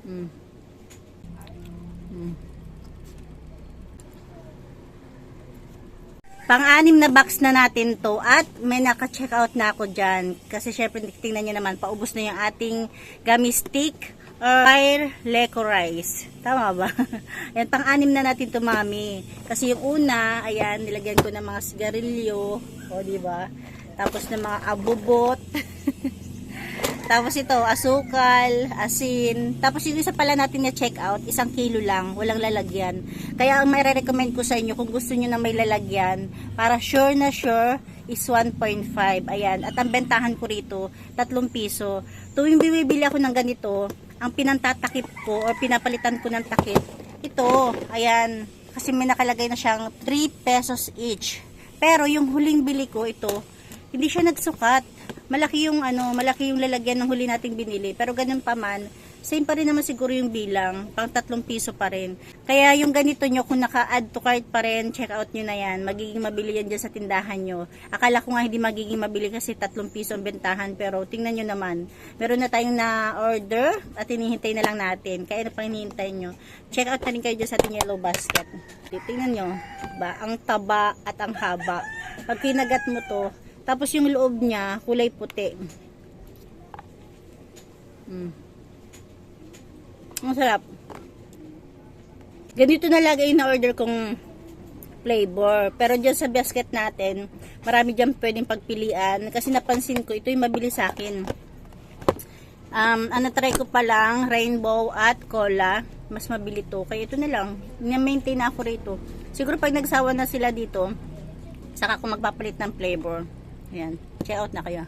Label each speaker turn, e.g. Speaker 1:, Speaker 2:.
Speaker 1: Mm. Mm. Pang-anim na box na natin to at may naka-check out na ako dyan. Kasi syempre tingnan nyo naman, paubos na yung ating gummy stick or leco rice. Tama ba? Yan, pang-anim na natin to, mami. Kasi yung una, ayan, nilagyan ko ng mga sigarilyo. O, diba? Tapos ng mga abubot. Tapos ito, asukal, asin. Tapos yung isa pala natin na check out, 1 kilo lang, walang lalagyan. Kaya ang may recommend ko sa inyo, kung gusto nyo na may lalagyan, para sure na sure, is 1.5. Ayan. At ang bentahan ko rito, 3 piso. Tuwing bibili ako ng ganito, ang pinantatakip ko, o pinapalitan ko ng takip, ito, ayan. Kasi may nakalagay na siyang 3 pesos each. Pero yung huling bili ko, ito, hindi siya nagsukat. Malaki yung malaki yung lalagyan ng huli nating binili, pero ganun pa man, same pa rin naman siguro yung bilang, pang 3 piso pa rin. Kaya yung ganito nyo, kung naka-add to cart pa rin, check out nyo na yan, magiging mabili yan dyan sa tindahan nyo. Akala ko nga hindi magiging mabili kasi 3 piso ang bentahan, pero tingnan nyo naman, meron na tayong na-order at hinihintay na lang natin. Kaya ano pang hinihintay nyo? Check out na rin kayo dyan sa ating yellow basket. Tingnan nyo, ba? Ang taba at ang haba. Pag kinagat mo to, tapos yung loob niya, kulay puti. Ang sarap. Ganito na lagay na order kong flavor. Pero dyan sa basket natin, marami dyan pwedeng pagpilian. Kasi napansin ko, ito yung mabili sa akin. Try ko pa lang, rainbow at cola. Mas mabili to. Kaya ito na lang. Na-maintain na ako rito. Siguro pag nagsawa na sila dito, saka ako magpapalit ng flavor. Ayan, check out na kayo.